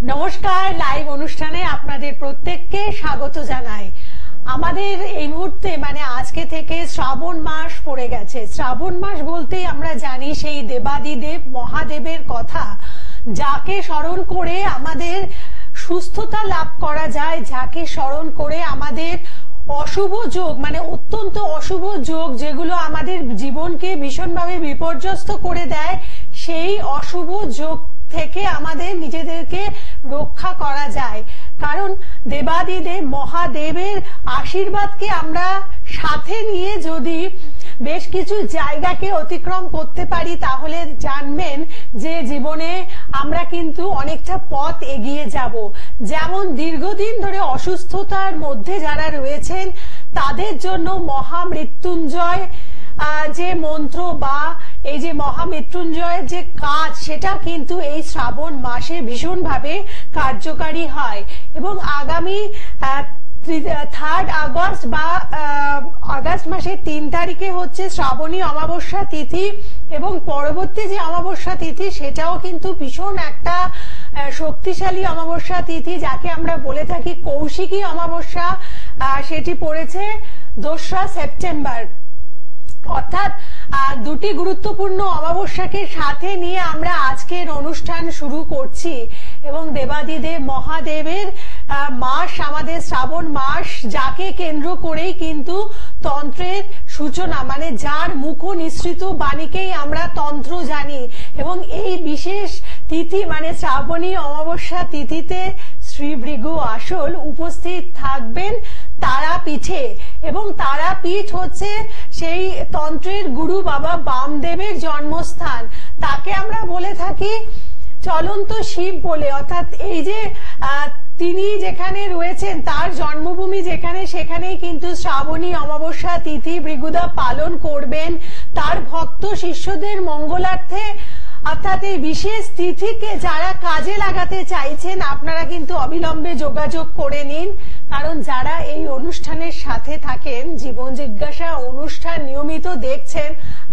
নমস্কার, লাইভ অনুষ্ঠানে আপনাদের প্রত্যেককে স্বাগত জানাই। আমাদের এই মুহূর্তে আজকে থেকে শ্রাবণ মাস পড়ে গেছে। শ্রাবণ মাস বলতেই আমরা জানি সেই দেবাদিদেব মহাদেবের কথা, যাকে স্মরণ করে আমাদের সুস্থতা লাভ করা যায়, যাকে স্মরণ করে আমাদের অশুভ যোগ অত্যন্ত অশুভ যোগ যেগুলো আমাদের জীবনকে ভীষণভাবে বিপর্যস্ত করে দেয়, সেই অশুভ যোগ থেকে আমাদের নিজেদেরকে রক্ষা করা যায়। কারণ দেবাদিদেব মহাদেবের আশীর্বাদকে আমরা সাথে নিয়ে যদি বেশ কিছু জায়গাকে অতিক্রম করতে পারি, তাহলে জানবেন যে জীবনে আমরা কিন্তু অনেকটা পথ এগিয়ে যাব। যেমন দীর্ঘদিন ধরে অসুস্থতার মধ্যে যারা রয়েছেন তাদের জন্য মহামৃত্যুঞ্জয় যে মন্ত্র বা এই যে মহামৃত্যুঞ্জয়ের যে কাজ, সেটা কিন্তু এই শ্রাবণ মাসে ভীষণভাবে কার্যকারী হয়। এবং আগামী 3 আগস্ট বা আগস্ট মাসের 3 তারিখে হচ্ছে শ্রাবণী অমাবস্যা তিথি, এবং পরবর্তী যে অমাবস্যা তিথি সেটাও কিন্তু ভীষণ একটা শক্তিশালী অমাবস্যা তিথি, যাকে আমরা বলে থাকি কৌশিকী অমাবস্যা। সেটি পড়েছে 2রা সেপ্টেম্বর। অর্থাৎ দুটি গুরুত্বপূর্ণ অমাবস্যাকে সাথে নিয়ে আমরা আজকের অনুষ্ঠান শুরু করছি। এবং দেবাদিদেব মহাদেবের মাস, আমাদের শ্রাবণ মাস, যাকে কেন্দ্র করেই কিন্তু তন্ত্রের সূচনা, যার মুখ নিঃসৃত বাণীকেই আমরা তন্ত্র জানি। এবং এই বিশেষ তিথি শ্রাবণী অমাবস্যা তিথিতে শ্রী ভৃগু আসল উপস্থিত থাকবেন তারাপীঠে। এবং তারাপীঠ হচ্ছে সেই তন্ত্রের গুরু বাবা বামদেবের জন্মস্থান। তাকে আমরা বলে থাকি চলন্ত শিব বলে। অর্থাৎ এই যে তিনি যেখানে রয়েছেন, তার জন্মভূমি যেখানে, সেখানেই কিন্তু শ্রাবণী অমাবস্যা তিথি ভৃগুদা পালন করবেন তার ভক্ত শিষ্যদের মঙ্গলার্থে। অর্থাৎ এই বিশেষ তিথিকে যারা কাজে লাগাতে চাইছেন, আপনারা কিন্তু অবিলম্বে যোগাযোগ করে নিন। কারণ যারা এই অনুষ্ঠানের সাথে থাকেন, জীবন জিজ্ঞাসা অনুষ্ঠান নিয়মিত দেখছেন,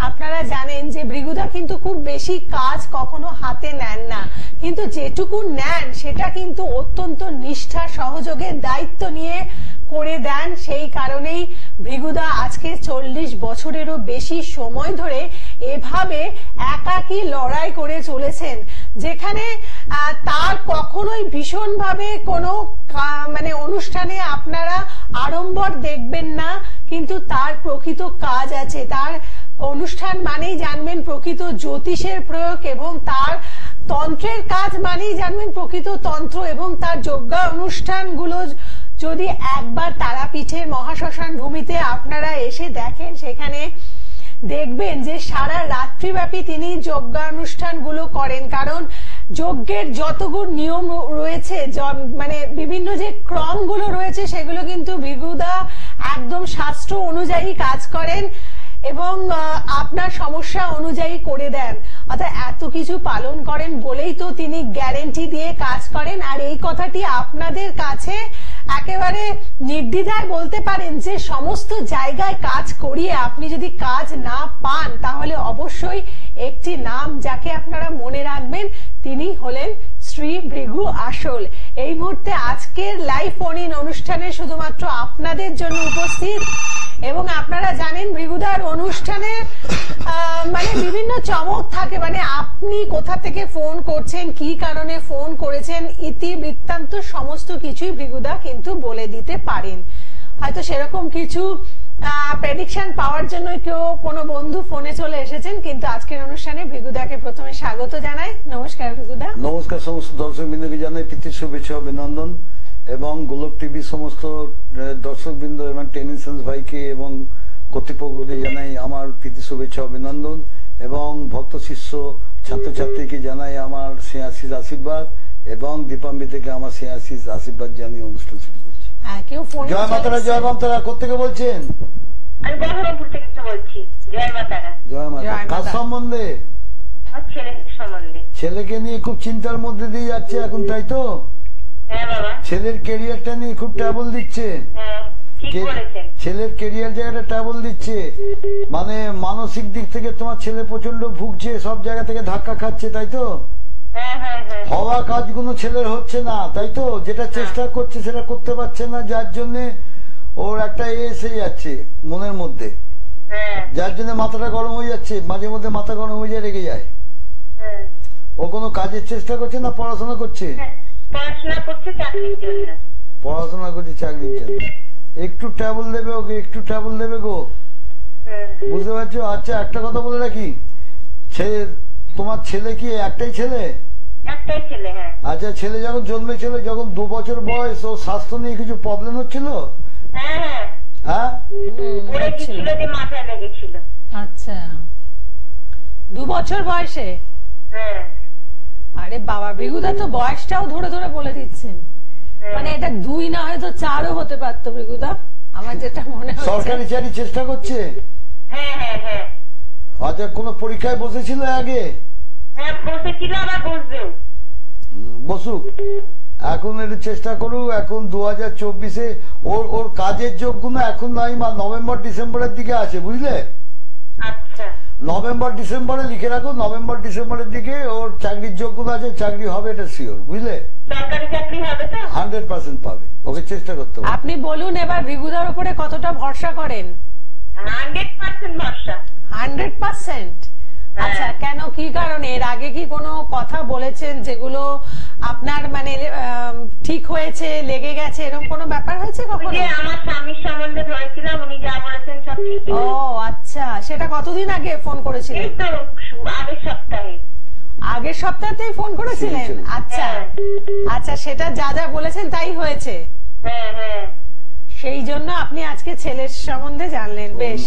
আপনারা জানেন যে ভৃগুদা কিন্তু খুব বেশি কাজ কখনো হাতে নেন না, কিন্তু যেটুকু নেন সেটা কিন্তু অত্যন্ত নিষ্ঠা সহযোগের দায়িত্ব নিয়ে করে দেন। সেই কারণেই ভৃগুদা আজকে 40 বছরেরও বেশি সময় ধরে এভাবে একাকী লড়াই করে চলেছেন, যেখানে তার কখনোই ভীষণভাবে কোনো অনুষ্ঠানে আপনারা আড়ম্বর দেখবেন না, কিন্তু তার প্রকৃত কাজ আছে। তার অনুষ্ঠান মানেই জানবেন প্রকৃত জ্যোতিষের প্রয়োগ, এবং তার তন্ত্রের কাজ মানেই জানবেন প্রকৃত তন্ত্র। এবং তার যজ্ঞা অনুষ্ঠানগুলো যদি একবার তারাপীঠের মহাশ্মশান ভূমিতে আপনারা এসে দেখেন, সেখানে দেখবেন যে সারা রাত্রিব্যাপী তিনি যজ্ঞানুষ্ঠানগুলো করেন। কারণ যজ্ঞের যতগুলো নিয়ম রয়েছে, বিভিন্ন যে ক্রমগুলো রয়েছে, সেগুলো কিন্তু ভৃগুদা একদম শাস্ত্র অনুযায়ী কাজ করেন এবং আপনার সমস্যা অনুযায়ী করে দেন। অর্থাৎ এত কিছু পালন করেন বলেই তো তিনি গ্যারেন্টি দিয়ে কাজ করেন। আর এই কথাটি আপনাদের কাছে একেবারে নির্দ্বিধায় বলতে পারেন যে সমস্ত জায়গায় কাজ করিয়ে আপনি যদি কাজ না পান, তাহলে অবশ্যই একটি নাম যাকে আপনারা মনে রাখবেন, তিনি হলেন শ্রী ভৃগু আসল। এই মুহূর্তে আজকের লাইভ ফোন ইন অনুষ্ঠানে শুধুমাত্র আপনাদের জন্য উপস্থিত। এবং আপনারা জানেন ভৃগুদার অনুষ্ঠানে বিভিন্ন চমক থাকে, আপনি কোথা থেকে ফোন করছেন, কি কারণে ফোন করেছেন, ইতি বৃত্তান্ত সমস্ত কিছুই ভৃগুদা কিন্তু বলে দিতে পারেন। হয়তো সেরকম কিছু প্রেডিকশন পাওয়ার জন্য কেউ কোনো বন্ধু ফোনে চলে এসেছেন, কিন্তু আজকের অনুষ্ঠানে ভৃগুদাকে প্রথমে স্বাগত জানাই। নমস্কার ভৃগুদা। নমস্কার সমস্ত দর্শক বৃন্দকে জানাই প্রীতি শুভেচ্ছা অভিনন্দন, এবং গোলক টিভি সমস্ত দর্শক বৃন্দ এবং টেনিসেন্স ভাইকে এবং কর্তৃপক্ষকে জানাই আমার প্রীতি শুভেচ্ছা অভিনন্দন, এবং ভক্ত শিষ্য ছাত্রছাত্রীকে জানাই আমার স্নেহাশিস আশীর্বাদ, এবং দীপাম্বি থেকে আমার স্নেহাশিস আশীর্বাদ জানিয়ে অনুষ্ঠান শুরু করছি। জয় মাতারা। জয় মাতারা। কোথেকে বলছেন? আমি বহরমপুর থেকে বলছি। জয় মাতারা। জয় মাতারা। কার সম্বন্ধে? ছেলের সম্বন্ধে। ছেলেকে নিয়ে খুব চিন্তার মধ্যে দিয়ে যাচ্ছে এখন, তাই তো? হ্যাঁ বাবা। ছেলের ক্যারিয়ারটা নিয়ে খুব ট্রাবল দিচ্ছে। ছেলের ক্যারিয়ার জায়গাটা ট্রাবল দিচ্ছে, মানসিক দিক থেকে তোমার ছেলে প্রচন্ড ভুগছে, সব জায়গা থেকে ধাক্কা খাচ্ছে, তাই তো? হ্যাঁ হ্যাঁ হ্যাঁ হওয়া কাজগুলো ছেলের হচ্ছে না, তাই তো? যেটা চেষ্টা করছে সেটা করতে পারছে না, যার জন্য ওর একটা এসে যাচ্ছে মনের মধ্যে, হ্যাঁ যার জন্য মাথাটা গরম হয়ে যাচ্ছে, মাঝে মধ্যে মাথা গরম হয়ে যায়, রেগে যায়। হ্যাঁ ও কোনো কাজের চেষ্টা করছে না পড়াশোনা করছে? হ্যাঁ, পড়াশোনা করছে চাকরির জন্য। পড়াশোনা করছে চাকরির জন্য। একটু ট্রাভেল দেবে ওকে, একটু ট্রাভেল দেবে গো, হ্যাঁ বুঝতে পারছো? আচ্ছা একটা কথা বলে রাখি, তোমার ছেলে কি একটাই ছেলে? একটাই ছেলে। হ্যাঁ আচ্ছা, ছেলে যখন জন্মেছিল, যখন 2 বছর বয়স, ও স্বাস্থ্য নিয়ে কিছু প্রবলেম হচ্ছিল? হ্যাঁ হ্যাঁ হ্যাঁ, পড়ে গেছিল যে মাথায় লেগেছিল। আচ্ছা, 2 বছর বয়সে? হ্যাঁ আরে বাবা, ভৃগুদা তো বয়সটাও ধরে ধরে বলে দিচ্ছেন। মানে এটা 2 না হয়তো 4ও হতে পারতো ভৃগুদা, আমার যেটা মনে হচ্ছে। সরকারি চাকরি চেষ্টা করছে? হ্যাঁ হ্যাঁ হ্যাঁ আচ্ছা, কোন পরীক্ষায় বসেছিল আগে? হ্যাঁ বসেছিল, আবার বসবেও। বসুক, এখন একটু চেষ্টা করুক। এখন 2024-এ ওর কাজের যোগগুলো এখন নাই, মা নভেম্বর ডিসেম্বরের দিকে আছে, বুঝলে? আচ্ছা নভেম্বর ডিসেম্বরে লিখে রাখো, নভেম্বর ডিসেম্বরের দিকে ওর চাকরির যোগ্যতা আছে, চাকরি হবে, এটা শিওর, বুঝলে? সরকারি চাকরি হবে তো? 100% পাবে, ওকে চেষ্টা করতে হবে। আপনি বলুন এবার ভৃগুদার উপরে কতটা ভরসা করেন? 100% ভরসা। 100%? আচ্ছা, কেন, কি কারণে? এর আগে কি কোনো কথা বলেছেন যেগুলো আপনার মানে ঠিক হয়েছে, লেগে গেছে, এরকম কোনো ব্যাপার হয়েছে কখনো? যে আমার স্বামীর সম্বন্ধে ধরেছিলাম, উনি যা বলেছেন সব ঠিক। ও আচ্ছা, সেটা কতদিন আগে ফোন করেছিলেন? এই তো আগের সপ্তাহে। আগের সপ্তাহতেই ফোন করেছিলেন? আচ্ছা আচ্ছা, সেটা যা যা বলেছেন তাই হয়েছে? হ্যাঁ হ্যাঁ সেই জন্য আপনি আজকে ছেলের সম্বন্ধে জানলেন। বেশ,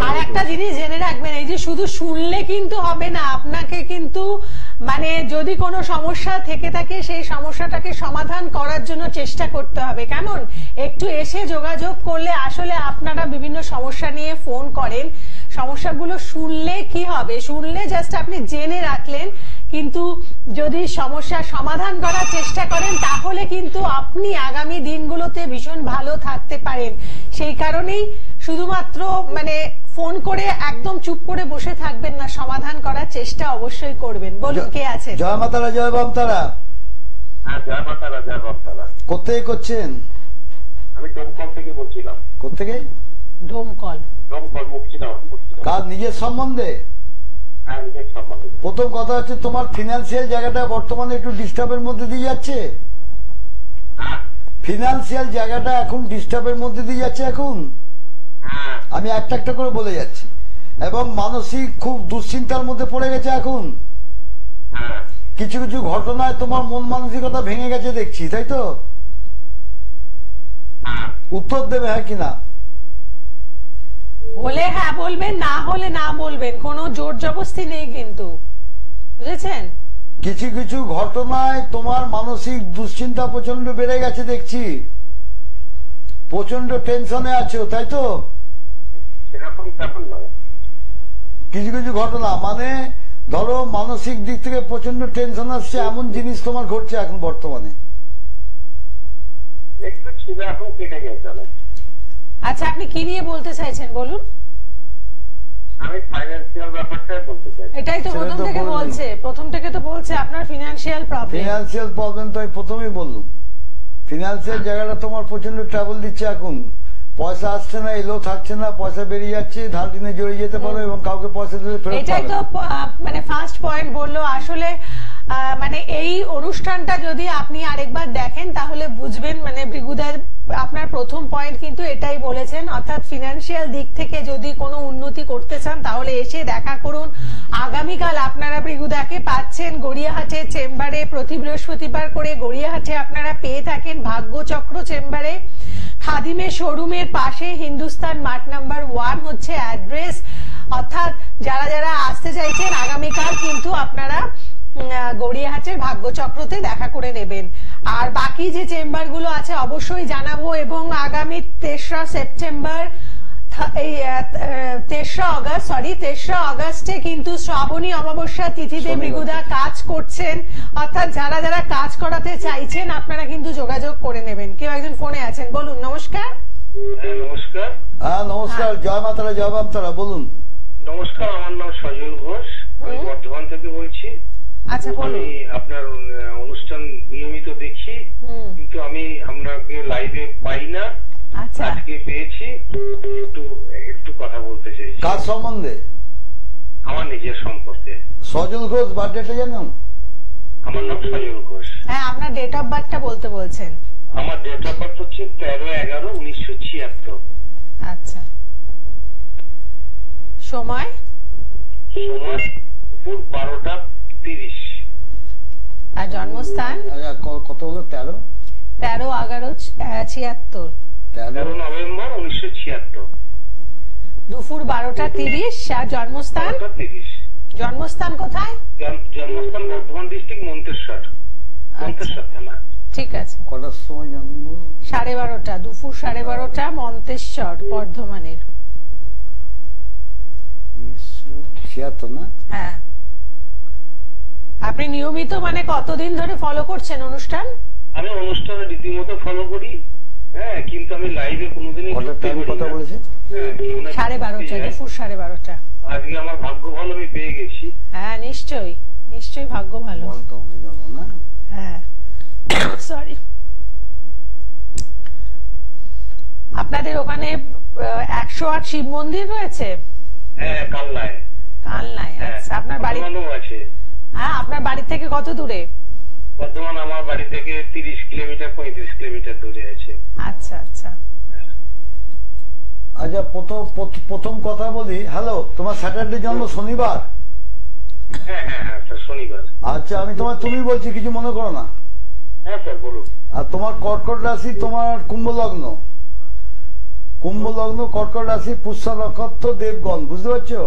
আর একটা জিনিস জেনে রাখবেন, এই যে শুধু শুনলে কিন্তু হবে না, আপনাকে কিন্তু মানে যদি কোনো সমস্যা থেকে থাকে সেই সমস্যাটাকে সমাধান করার জন্য চেষ্টা করতে হবে। কেমন? একটু এসে যোগাযোগ করলে, আসলে আপনারা বিভিন্ন সমস্যা নিয়ে ফোন করেন, সমস্যাগুলো শুনলে কি হবে, শুনলে জাস্ট আপনি জেনে রাখলেন, কিন্তু যদি সমস্যার সমাধান করার চেষ্টা করেন তাহলে কিন্তু আপনি আগামী দিনগুলোতে ভীষণ ভালো থাকতে পারেন। সেই কারণেই শুধুমাত্র মানে ফোন করে একদম চুপ করে বসে থাকবেন না, সমাধান করার চেষ্টা অবশ্যই করবেন। বলুন, কে আছেন? জয় মাতারা, জয় বামতারা। জয় মাতারা, জয় বামতারা। কোথায় করছেন? আমি ডোমকল থেকে বলছিলাম। কোথেকে? ডোমকল। ডোমকল, মুর্শিদাবাদ। কার নিজের সম্বন্ধে? হ্যাঁ, নিজের সম্বন্ধে। প্রথম কথা হচ্ছে, তোমার ফিনান্সিয়াল জায়গাটা বর্তমানে একটু ডিস্টার্বের মধ্যে দিয়ে যাচ্ছে। ফিনান্সিয়াল জায়গাটা এখন ডিস্টার্বের মধ্যে দিয়ে যাচ্ছে এখন। হ্যাঁ আমি একটা একটা করে বলে যাচ্ছি। এবং মানসিক খুব দুশ্চিন্তার মধ্যে পড়ে গেছে এখন। হ্যাঁ কিছু কিছু ঘটনায় তোমার মন মানসিকতা ভেঙে গেছে দেখছি, তাই তো? হ্যাঁ। উত্তর দেবে হ্যাঁ কিনা? হলে হ্যাঁ বলবেন, না হলে না বলবেন, কোনো জোর জবরদস্তি নেই কিন্তু, বুঝেছেন? কিছু কিছু ঘটনায় তোমার মানসিক দুশ্চিন্তা প্রচন্ড বেড়ে গেছে দেখছি, প্রচন্ড টেনশনে আছো, তাই তো? সেরকম তেমন নয়। কিছু কিছু ঘটনা মানে ধরো মানসিক দিক থেকে প্রচন্ড টেনশন আসছে, এমন জিনিস তোমার ঘটছে এখন বর্তমানে। একটু ছিল, এখন কেটে গেছে অনেক। আচ্ছা, আপনি কি নিয়ে বলতে চাইছেন বলুন? আমি ফাইন্যান্সিয়াল ব্যাপারটাই বলতে চাই। এটাই তো সেটা প্রথম তো থেকে বললাম। বলছে, প্রথম থেকে তো বলছে আপনার ফিনান্সিয়াল প্রবলেম। ফিনান্সিয়াল প্রবলেম তো আমি প্রথমেই বললাম। ফিনান্সিয়াল জায়গাটা তোমার প্রচন্ড ট্রাবল দিচ্ছে এখন, পয়সা আসছে না, এলো থাকছে না, পয়সা বেরিয়ে যাচ্ছে, ধার দিনে জড়িয়ে যেতে পারো এবং কাউকে পয়সা দিলে ফেরত এটাই পাবে তো না। মানে ফার্স্ট পয়েন্ট বললো। আসলে মানে এই অনুষ্ঠানটা যদি আপনি আরেকবার দেখেন তাহলে বুঝবেন, মানে ভৃগুদার আপনার প্রথম পয়েন্ট কিন্তু এটাই বলেছেন, অর্থাৎ ফিনান্সিয়াল দিক থেকে যদি কোনো উন্নতি করতে চান তাহলে এসে দেখা করুন। আগামীকাল আপনারা ভৃগুদাকে পাচ্ছেন গড়িয়াহাটের চেম্বারে, প্রতি বৃহস্পতিবার করে গড়িয়াহাটে আপনারা পেয়ে থাকেন ভাগ্যচক্র চেম্বারে। খাদিমের শোরুমের পাশে হিন্দুস্তান মার্ট নাম্বার 1 হচ্ছে অ্যাড্রেস। অর্থাৎ যারা যারা আসতে চাইছেন আগামীকাল কিন্তু আপনারা গড়িয়াহাটের ভাগ্যচক্রতে দেখা করে নেবেন। আর বাকি যে চেম্বার গুলো আছে অবশ্যই জানাবো, এবং আগামী 3রা সেপ্টেম্বর, এই 3রা অগস্টে কিন্তু শ্রাবণী অমাবস্যা তিথিতে ভৃগুদা কাজ করছেন। অর্থাৎ যারা যারা কাজ করাতে চাইছেন আপনারা কিন্তু যোগাযোগ করে নেবেন। কেউ একজন ফোনে আছেন, বলুন। নমস্কার। হ্যাঁ নমস্কার। হ্যাঁ নমস্কার, জয় মাতারা, জয় বামতারা, বলুন। নমস্কার, আমার নাম সজল ঘোষ, আমি বর্ধমান থেকে বলছি। আচ্ছা বলুন। আমি আপনার অনুষ্ঠান নিয়মিত দেখি, কিন্তু আমি আপনাকে লাইভে পাই না। আচ্ছা আজকে পেয়েছি, একটু একটু কথা বলতে চাইছি কার সম্বন্ধে? আমার নিজের সম্পর্কে। সজল ঘোষ বার্থডেটা জানো? আমার নাম সজল ঘোষ। হ্যাঁ, আপনার ডেট অফ বার্থটা বলতে বলছেন। আমার ডেট অফ বার্থ হচ্ছে 13/11/1976। আচ্ছা, সময়? সময় দুপুর 12:30। আর জন্মস্থান? আচ্ছা, কত হলো? 13? 13/11/76। 13 নভেম্বর 1976। দুপুর 12:30। আর জন্মস্থান? 12:30। জন্মস্থান কোথায়? জন্মস্থান বর্ধমান ডিস্ট্রিক্ট, মন্তেশ্বর থানা। ঠিক আছে। কটার সময় জন্ম? 12:30, দুপুর 12:30, মন্তেশ্বর, বর্ধমানের। 1976 না? হ্যাঁ। আপনি নিয়মিত মানে কতদিন ধরে ফলো করছেন অনুষ্ঠান? আমি অনুষ্ঠানে রীতিমতো ফলো করি, হ্যাঁ, কিন্তু আমি লাইভে কোনোদিনই কটার টাইম কথা বলেছে? 12:30, দুপুর 12:30। আজকে আমার ভাগ্য ভালো, আমি পেয়ে গেছি। হ্যাঁ, নিশ্চয়ই নিশ্চয়ই ভাগ্য ভালো। বলতো আমি জানো না। হ্যাঁ, সরি। আপনাদের ওখানে 108 শিব মন্দির রয়েছে? হ্যাঁ, কালনায়। কালনায়? আচ্ছা, আপনার বাড়ি? আছে। হ্যাঁ, আপনার বাড়ি থেকে কত দূরে? বর্ধমান আমার বাড়ি থেকে 30 কিলোমিটার 35 কিলোমিটার দূরে আছে। আচ্ছা আচ্ছা। আচ্ছা, প্রথম কথা বলি। হ্যালো, তোমার স্যাটারডে জন্ম শনিবার? হ্যাঁ হ্যাঁ হ্যাঁ স্যার, শনিবার। আচ্ছা, আমি তুমি বলছি, কিছু মনে করো না। হ্যাঁ স্যার, বলুন। আর তোমার কর্কট রাশি, তোমার কুম্ভ লগ্ন, কর্কট রাশি, পুষ্য নক্ষত্র, দেবগণ, বুঝতে পারছো?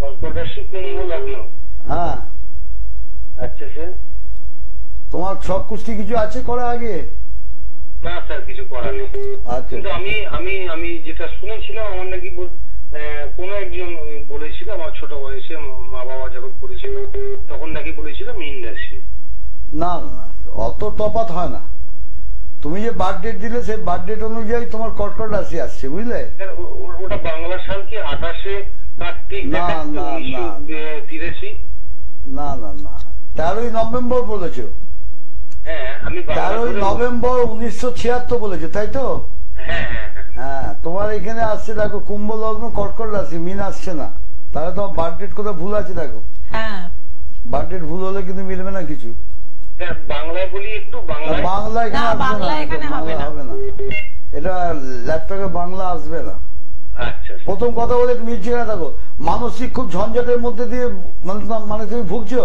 কর্কট রাশি, কুম্ভ লগ্ন। হ্যাঁ। আচ্ছা স্যার। তোমার ছক কুষ্টি কিছু আছে করা আগে? না স্যার, কিছু করা নেই। আচ্ছা, কিন্তু আমি যেটা শুনেছিলাম, আমার নাকি কোন একজন বলেছিল, আমার ছোট বয়সে মা বাবা যখন করেছিল তখন নাকি বলেছিল মীন রাশি। না না, অত তফাৎ হয় না। তুমি যে বার্থ ডেট দিলে সেই বার্থ ডেট অনুযায়ী তোমার কর্কট রাশি আসছে, বুঝলে? ওটা বাংলা সাল কি 28শে কার্তিক? না না না 1983। না না না, 13ই নভেম্বর বলেছো। হ্যাঁ, আমি 13ই নভেম্বর 1976 বলেছো, তাই তো? হ্যাঁ হ্যাঁ হ্যাঁ, তোমার এখানে আসছে দেখো কুম্ভ লগ্ন, কর্কট রাশি, মিন আসছে না। তাহলে তোমার বার্থ ডেট কোথাও ভুল আছে দেখো। হ্যাঁ, বার্থ ডেট ভুল হলে কিন্তু মিলবে না কিছু। বাংলায় বলি একটু। বাংলা এখানে আসবে বাংলা না, এখানে বাংলা হবে না, এটা ল্যাপটপে বাংলা আসবে না। আচ্ছা, প্রথম কথা বলে মিলছে না দেখো, মানসিক খুব ঝঞ্ঝাটের মধ্যে দিয়ে মানে তুমি ভুগছো।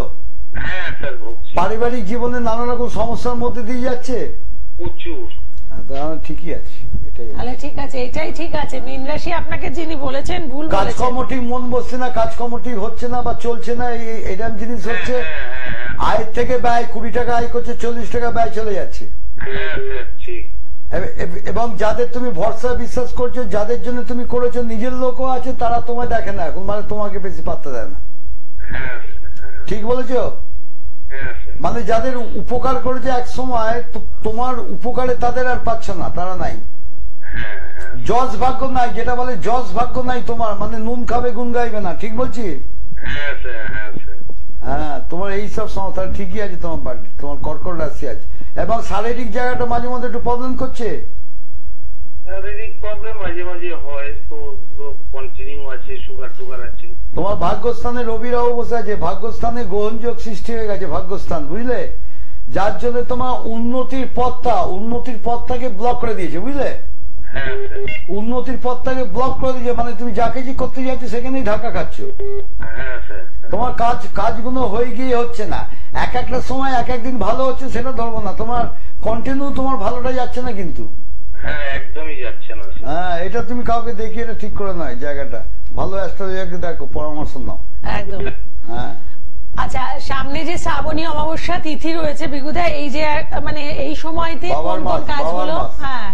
হ্যাঁ স্যার, ভুগছি। পারিবারিক জীবনে নানা রকম সমস্যার মধ্যে দিয়ে যাচ্ছে প্রচুর। ঠিকই আছে, এটাই তাহলে ঠিক আছে, এটাই ঠিক আছে। মীন রাশি আপনাকে যিনি বলেছেন ভুল বলেছেন। কাজকর্ম ঠিক মন বসছে না, কাজকর্ম ঠিক হচ্ছে না বা চলছে না, এরকম জিনিস হচ্ছে। আয়ের থেকে ব্যয়, 20 টাকা আয় করছে, 40 টাকা ব্যয় চলে যাচ্ছে। হ্যাঁ স্যার, ঠিক। এবং যাদের তুমি ভরসা বিশ্বাস করছো, যাদের জন্য তুমি করেছো, নিজের লোকও আছে, তারা তোমায় দেখে না এখন, মানে তোমাকে বেশি পাত্তা দেয় না। হ্যাঁ ঠিক বলেছো? হ্যাঁ স্যার। মানে যাদের উপকার করেছে এক সময়, তোমার উপকারে তাদের আর পাচ্ছ না, তারা নাই। যশ ভাগ্য নাই, যেটা বলে যশ ভাগ্য নাই তোমার, মানে নুন খাবে গুণ গাইবে না। ঠিক বলছি? হ্যাঁ স্যার, হ্যাঁ স্যার। হ্যাঁ, তোমার এইসব সমস্যা ঠিকই আছে, তোমার বাড়ি, তোমার কর্কট রাশি আছে। এবং শারীরিক জায়গাটা মাঝে মধ্যে একটু প্রবলেম করছে। শারীরিক প্রবলেম মাঝে মাঝে হয়, তো কন্টিনিউ আছে, সুগার টুগার আছে। তোমার ভাগ্যস্থানে রবি রাহু বসে আছে, ভাগ্যস্থানে গ্রহণযোগ সৃষ্টি হয়ে গেছে ভাগ্যস্থান, বুঝলে? যার জন্য তোমার উন্নতির পথটাকে ব্লক করে দিয়েছে, বুঝলে? হ্যাঁ স্যার। উন্নতির পথটাকে ব্লক করে দিয়েছে, মানে তুমি যাকে যে করতে যাচ্ছ সেখানেই ধাক্কা খাচ্ছ। হ্যাঁ স্যার। তোমার কাজগুলো হয়ে গিয়ে হচ্ছে না। এক একটা সময় এক একদিন ভালো হচ্ছে, সেটা ধরবো না, তোমার কন্টিনিউ তোমার ভালোটা যাচ্ছে না কিন্তু। হ্যাঁ, একদমই যাচ্ছে না। হ্যাঁ, এটা তুমি কাউকে দেখিয়ে এটা ঠিক করে নয়, জায়গাটা ভালো অ্যাস্ট্রোলজারকে দেখো, পরামর্শ নাও। একদম। হ্যাঁ। আচ্ছা, সামনে যে শ্রাবণী অমাবস্যা তিথি রয়েছে বিগুদা, এই যে মানে এই সময়তে কোন কোন কাজগুলো, হ্যাঁ,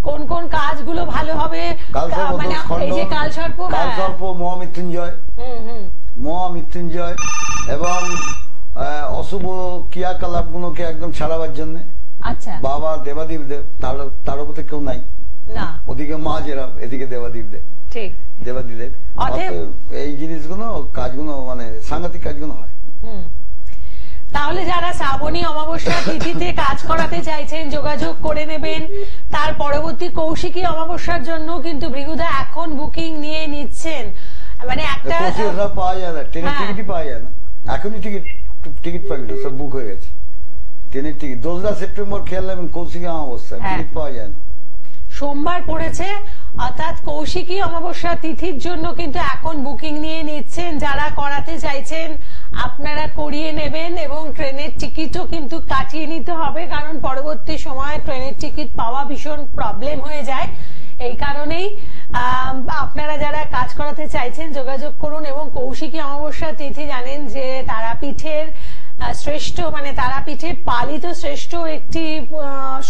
কোন কোন কাজগুলো ভালো হবে? মানে এই যে কালসর্প, মহামৃত্যুঞ্জয় এবং অশুভ ক্রিয়াকলাপ গুলোকে একদম ছাড়াবার জন্য। আচ্ছা, বাবা দেবাদীপ দেব, তার উপরে কেউ নাই না, ওদিকে মহাজেরা, এদিকে দেবাদীপ দেব, ঠিক, দেবাদীদেব। এই জিনিসগুলো, কাজগুলো মানে সাংঘাতিক কাজগুলো হয়। তাহলে যারা শ্রাবণী অমাবস্যা তিথিতে কাজ করাতে চাইছেন যোগাযোগ করে নেবেন। তার পরবর্তী কৌশিকী অমাবস্যার জন্য কিন্তু ভৃগুদা এখন বুকিং নিয়ে নিচ্ছেন। মানে একটা কৌশিকরা পাওয়া যায় না, ট্রেনের টিকিটই পাওয়া যায় না এখনই, টিকিট পাবি না, সব বুক হয়ে গেছে ট্রেনের টিকিট। 2রা সেপ্টেম্বর খেয়াল রাখবেন কৌশিকী অমাবস্যা, টিকিট পাওয়া যায় না। সোমবার পড়েছে, অর্থাৎ কৌশিকী অমাবস্যা তিথির জন্য কিন্তু এখন বুকিং নিয়ে নিচ্ছেন। যারা করাতে চাইছেন আপনারা করিয়ে নেবেন এবং ট্রেনের টিকিটও কিন্তু কাটিয়ে নিতে হবে, কারণ পরবর্তী সময়ে ট্রেনের টিকিট পাওয়া ভীষণ প্রবলেম হয়ে যায়। এই কারণেই আপনারা যারা কাজ করাতে চাইছেন যোগাযোগ করুন। এবং কৌশিকী অমাবস্যা তিথি জানেন যে তারাপীঠের শ্রেষ্ঠ, মানে তারাপীঠে পালিত শ্রেষ্ঠ একটি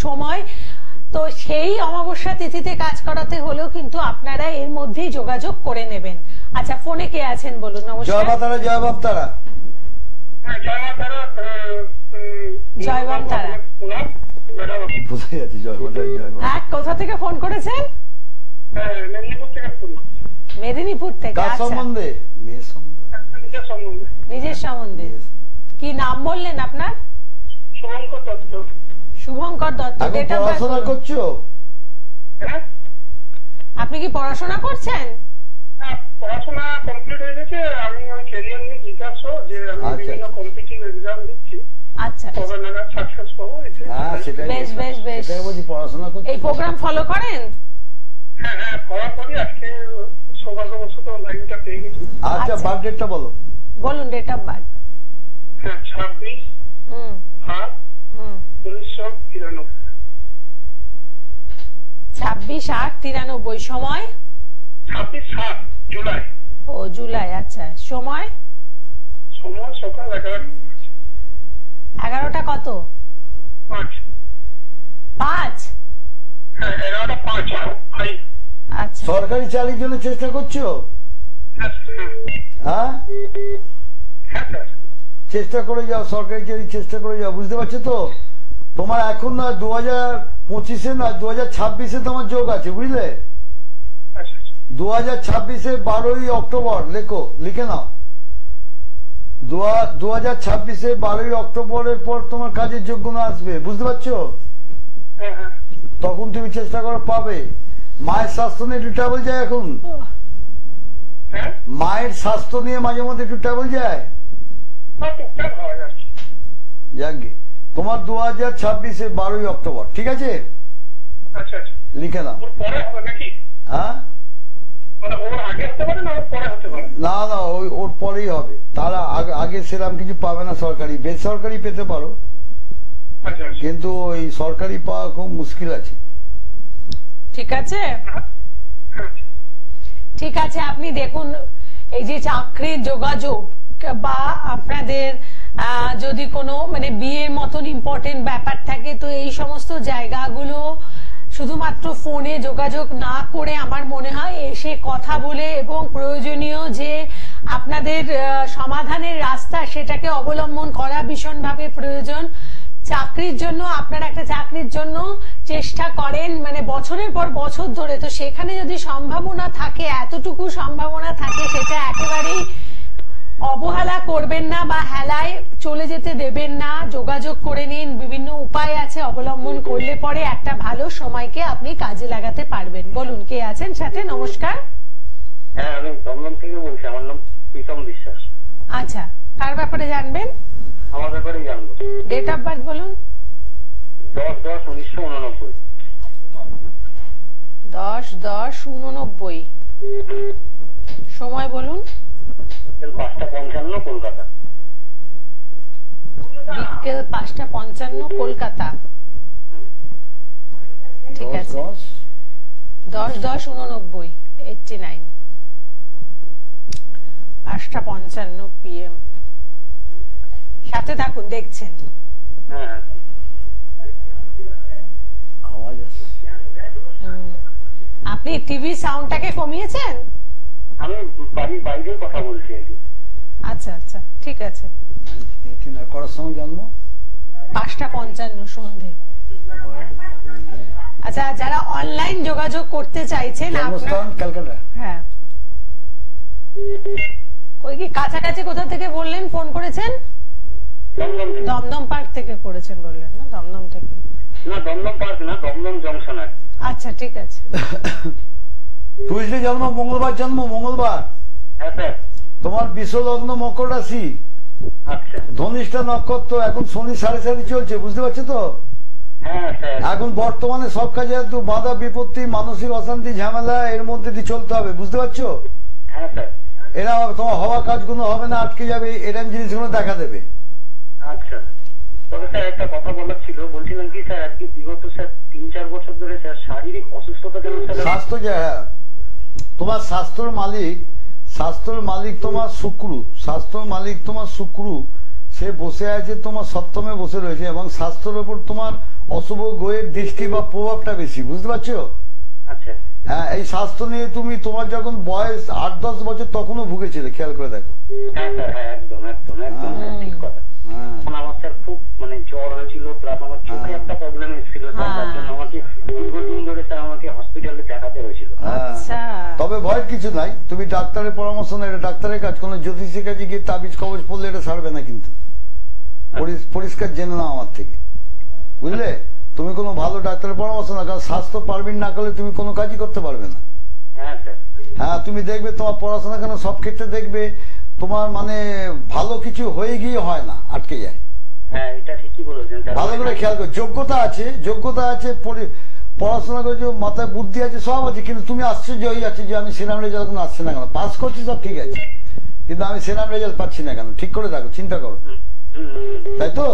সময়। তো সেই অমাবস্যা তিথিতে কাজ করাতে হলেও কিন্তু আপনারা এর মধ্যেই যোগাযোগ করে নেবেন। আচ্ছা, ফোনে কে আছেন বলুন? নমস্কার। জয় মা তারা, জয় বাপ তারা। জয় মা তারা। জয় বাপ তারা। বুঝে যাচ্ছি, জয় মা তারা, জয় বাপ। কোথা থেকে ফোন করেছেন? মেদিনীপুর থেকে ফোন। মেদিনীপুর থেকে। কার সম্বন্ধে? মেয়ের সম্বন্ধে, নিজের সম্বন্ধে। নিজের সম্বন্ধে। কি নাম বললেন আপনার? শুভঙ্কর দত্ত। শুভঙ্কর দত্ত। এখন পড়াশোনা করছো? হ্যাঁ, আপনি কি পড়াশোনা করছেন? পড়াশোনা কমপ্লিট হয়ে গেছে। আমি ওই ক্যারিয়ার নিয়ে জিজ্ঞাসা যে আমি বিভিন্ন কম্পিটিটিভ এক্সাম দিচ্ছি। আচ্ছা, কবে নাগাদ সাকসেস পাবো? হ্যাঁ, সেটাই বেশ বেশ বেশ। সেটাই বলছি, পড়াশোনা করছো। এই প্রোগ্রাম ফলো করেন? হ্যাঁ হ্যাঁ, করার পরই আজকে সৌভাগ্যবশত লাইনটা পেয়ে গেছি। আচ্ছা, বার্থডেটা বলো। বলুন ডেট অফ বার্থ। হ্যাঁ, 26/8/1993। 26/8/93। সময়? 26/7 জুলাই। ও জুলাই। আচ্ছা, সময়? সময় সকাল 11টা। 11টা কত? 5। 5? হ্যাঁ, 11টা 5। আচ্ছা। সরকারি চাকরির জন্য চেষ্টা করছো? হ্যাঁ হ্যাঁ, স্যার। চেষ্টা করে যাও, সরকারি চাকরি চেষ্টা করে যাও। বুঝতে পারছো তো? তোমার এখন না 2025-এ না 2026-এ তোমার যোগ আছে, বুঝলে? আচ্ছা 2026-এ 12ই অক্টোবর লিখে নাও। 2026-এ 12ই অক্টোবরের পর তোমার কাজের যোগ্যতা আসবে, বুঝতে পারছো? হ্যাঁ হ্যাঁ। তখন তুমি চেষ্টা করে পাবে। মায়ের স্বাস্থ্য নিয়ে একটু ট্রাভেল যায় এখন? হ্যাঁ, মায়ের স্বাস্থ্য নিয়ে মাঝে মধ্যে একটু ট্রাভেল যায়? টুকটাক হওয়া যাচ্ছে। যাকে তোমার 2026-এ 12ই অক্টোবর, ঠিক আছে? আচ্ছা আচ্ছা, লিখে নাও। ওর পরে হবে নাকি? হ্যাঁ, মানে ওর আগে হতে পারে না ওর পরে হতে পারে? না না, ওর পরেই হবে। তারা আগে সেরকম কিছু পাবে না। সরকারি, বেসরকারি পেতে পারো, আচ্ছা আচ্ছা। কিন্তু ওই সরকারি পাওয়া খুব মুশকিল আছে। ঠিক আছে, ঠিক আছে। আপনি দেখুন, এই যে চাকরির যোগাযোগ বা আপনাদের যদি কোনো মানে বিয়ের মতন ইম্পর্টেন্ট ব্যাপার থাকে, তো এই সমস্ত জায়গাগুলো শুধুমাত্র ফোনে যোগাযোগ না করে আমার মনে হয় এসে কথা বলে এবং প্রয়োজনীয় যে আপনাদের সমাধানের রাস্তা সেটাকে অবলম্বন করা ভীষণভাবে প্রয়োজন। চাকরির জন্য আপনারা একটা চাকরির জন্য চেষ্টা করেন মানে বছরের পর বছর ধরে, তো সেখানে যদি সম্ভাবনা থাকে, এতটুকু সম্ভাবনা থাকে, সেটা একেবারেই অবহেলা করবেন না বা হেলায় চলে যেতে দেবেন না। যোগাযোগ করে নিন, বিভিন্ন উপায় আছে, অবলম্বন করলে পরে একটা ভালো সময়কে আপনি কাজে লাগাতে পারবেন। বলুন কে আছেন সাথে? নমস্কার। হ্যাঁ, আমি দমদম থেকে বলছি। আমার নাম প্রীতম বিশ্বাস। আচ্ছা, কার ব্যাপারে জানবেন? আমার ব্যাপারে জানবো। ডেট অফ বার্থ বলুন। 10/10/1989। 10/10/89। সময় বলুন। 5:55 কলকাতা। বিকেল 5:55 কলকাতা। ঠিক আছে, 10/10/89 89 5:55 PM। সাথে থাকুন, দেখছেন। হ্যাঁ, আওয়াজ আসছে। আপনি টিভি সাউন্ডটাকে কমিয়েছেন? আমি বাড়ির বাইরে কথা বলছি আর কি। আচ্ছা আচ্ছা, ঠিক আছে। করার সময় জন্ম 5:55 সন্ধে। আচ্ছা, যারা অনলাইন যোগাযোগ করতে চাইছেন জন্মস্থান ক্যালকাটা। হ্যাঁ, ওই কি কাছাকাছি কোথা থেকে বললেন ফোন করেছেন? দমদম থেকে। দমদম পার্ক থেকে করেছেন বললেন না? দমদম থেকে। না, দমদম পার্ক না, দমদম জংশন আর। আচ্ছা ঠিক আছে। টুইসডে জন্ম, মঙ্গলবার জন্ম, মঙ্গলবার। হ্যাঁ স্যার। তোমার বিশ্বলগ্ন মকর রাশি, আচ্ছা। ধনিষ্ঠা নক্ষত্র। এখন শনি 4.5 চলছে, বুঝতে পারছো তো? হ্যাঁ স্যার। এখন বর্তমানে সব কাজে একটু বাধা বিপত্তি, মানসিক অশান্তি, ঝামেলা এর মধ্যে দিয়ে চলতে হবে, বুঝতে পারছো? হ্যাঁ স্যার। এরা তোমার হওয়া কাজগুলো হবে না, আটকে যাবে, এরকম জিনিসগুলো দেখা দেবে। আচ্ছা। তবে স্যার একটা কথা বলার ছিল, বলছিলাম কি স্যার, আজকে বিগত স্যার 3-4 বছর ধরে স্যার শারীরিক অসুস্থতা কেন স্যার? স্বাস্থ্য তোমার স্বাস্থ্যের মালিক তোমার শুক্র, সে বসে আছে তোমার সপ্তমে বসে রয়েছে, এবং স্বাস্থ্যের উপর তোমার অশুভ গ্রহের দৃষ্টি বা প্রভাবটা বেশি, বুঝতে পারছো? আচ্ছা। হ্যাঁ, এই স্বাস্থ্য নিয়ে তুমি তোমার যখন বয়স 8-10 বছর তখনও ভুগেছিলে, খেয়াল করে দেখো। হ্যাঁ স্যার, হ্যাঁ একদম একদম একদম স্যার, ঠিক কথা। হ্যাঁ, এখন আমার স্যার খুব মানে জ্বর হয়েছিল, প্লাস আমার চোখে একটা প্রবলেম এসেছিল স্যার, তার জন্য আমাকে দীর্ঘদিন ধরে স্যার আমাকে হসপিটালে দেখাতে হয়েছিল। হ্যাঁ। আচ্ছা। তবে ভয়ের কিছু নাই, তুমি ডাক্তারের পরামর্শ না, এটা ডাক্তারের কাজ। কোন জ্যোতিষীর কাছে গিয়ে তাবিজ কবজ পড়লে এটা সারবে না, কিন্তু পরিষ্কার জেনে নাও আমার থেকে, বুঝলে? তুমি কোনো ভালো ডাক্তারের পরামর্শ না, কারণ স্বাস্থ্য পারবিন না করলে তুমি কোনো কাজই করতে পারবে না। হ্যাঁ স্যার। হ্যাঁ, তুমি দেখবে তোমার পড়াশোনা কেন সব ক্ষেত্রে দেখবে তোমার মানে ভালো কিছু হয়ে গিয়ে হয় না, আটকে যায়। হ্যাঁ, এটা ঠিকই বলেছেন স্যার। ভালো করে খেয়াল করো, যোগ্যতা আছে, পড়াশোনা করেছো, মাথায় বুদ্ধি আছে, সব আছে, কিন্তু তুমি আশ্চর্য হয়ে যাচ্ছে যে আমি সেরাম রেজাল্ট কোনো আসছে না কেন। পাস করছি সব ঠিক আছে, কিন্তু আমি সেরাম রেজাল্ট পাচ্ছি না কেন। ঠিক করে দেখো, চিন্তা করো, তাই তো?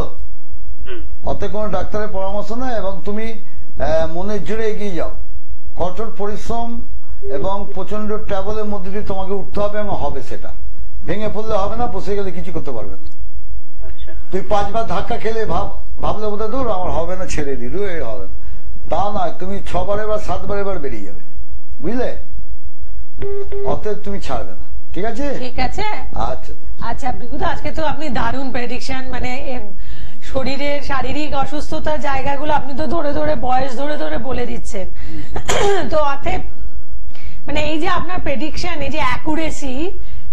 অতএব কোনো ডাক্তারের পরামর্শ না, এবং তুমি মনের জোরে এগিয়ে যাও। কঠোর পরিশ্রম এবং প্রচন্ড ট্রাভেলের মধ্যে দিয়ে তোমাকে উঠতে হবে, এবং হবে সেটা। ভেঙে পড়লে হবে না, বসে গেলে কিছু করতে পারবে না। আচ্ছা। তুই 5 বার ধাক্কা খেলে ভাবলে বোধহয় দূর আমার হবে না, ছেড়ে দিল, হবে না, তা নয়। তুমি 6 বার এবার 7 বার এবার বেরিয়ে যাবে, বুঝলে? অতএব তুমি ছাড়বে না, ঠিক আছে? ঠিক আছে। আচ্ছা আচ্ছা বিগুদা, আজকে তো আপনি দারুণ প্রেডিকশন, মানে শরীরের শারীরিক অসুস্থতার জায়গাগুলো আপনি তো ধরে ধরে বয়স ধরে ধরে বলে দিচ্ছেন। তো অতএব মানে এই যে আপনার প্রেডিকশন, এই যে অ্যাকুরেসি,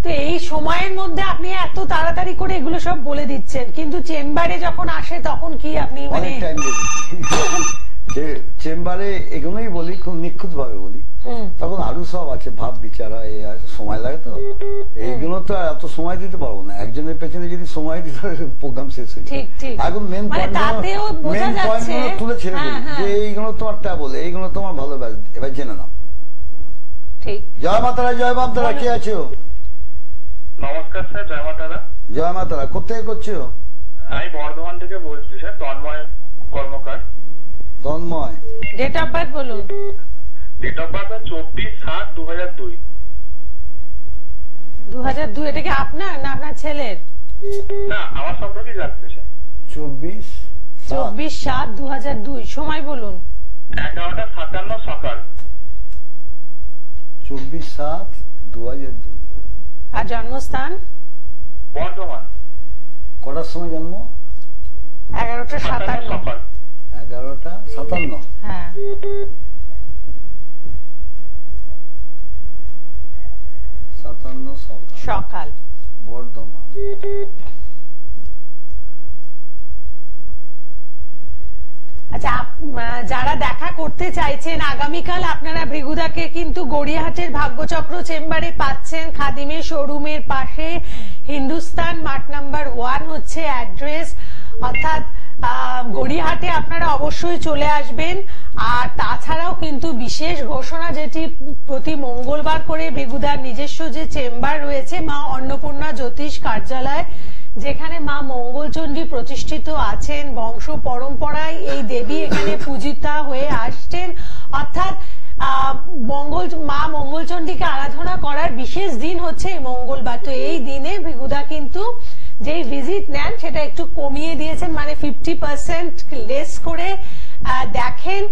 তো এই সময়ের মধ্যে আপনি এত তাড়াতাড়ি করে এগুলো সব বলে দিচ্ছেন, কিন্তু চেম্বারে যখন আসে তখন কি আপনি মানে অনেক টাইম চেম্বারে এগুলোই বলি, খুব নিখুঁত ভাবে বলি, তখন আরো সব আছে, ভাব বিচার হয়, সময় লাগে। তো এইগুলো তো এত সময় দিতে পারবো না, একজনের পেছনে যদি সময় দিতে প্রোগ্রাম শেষ হয়ে যায়। এখন মেন পয়েন্ট তুলে ছেড়ে দিই যে এইগুলো তোমার ট্যাবল, এইগুলো তোমার ভালো ব্যাস, এবার জেনে নাও। ঠিক। জয় মাতারা, জয় মাতারা। কে আছো? নমস্কার স্যার, জয় মাতারা। জয় মাতারা। কোথেকে করছো? আমি বর্ধমান থেকে বলছি sir, Tanmoy Karmakar. Tanmoy, date of birth বলুন। Date of birth 24/7/2002। 2002? এটা কি আপনার না আপনার ছেলের? না, আমার সম্পর্কে জানতে চাই। 24/7/2002। সময় বলুন। 11:57 সকাল। 24/7/2002। আর জন্মস্থান? বর্ধমান। কটার সময় জন্ম? 11:57 সকাল। 11:57। হ্যাঁ। 57 সকাল, বর্ধমান। আচ্ছা, যারা দেখা করতে চাইছেন আগামীকাল, আপনারা ভৃগুদাকে কিন্তু গড়িয়াহাটের ভাগ্যচক্র চেম্বারে পাচ্ছেন, খাদিমের শোরুমের পাশে, হিন্দুস্তান মার্ট নাম্বার 1 হচ্ছে অ্যাড্রেস। অর্থাৎ গড়িয়াহাটে আপনারা অবশ্যই চলে আসবেন। আর তাছাড়াও কিন্তু বিশেষ ঘোষণা, যেটি প্রতি মঙ্গলবার করে ভৃগুদার নিজস্ব যে চেম্বার রয়েছে, মা অন্নপূর্ণা জ্যোতিষ কার্যালয়, যেখানে মা মঙ্গলচণ্ডী প্রতিষ্ঠিত আছেন, বংশ পরম্পরায় এই দেবী এখানে পূজিতা হয়ে আসছেন। অর্থাৎ মা মঙ্গলচণ্ডীকে আরাধনা করার বিশেষ দিন হচ্ছে মঙ্গলবার। তো এই দিনে ভৃগুদা কিন্তু যেই ভিজিট নেন সেটা একটু কমিয়ে দিয়েছেন, মানে 50% লেস করে দেখেন।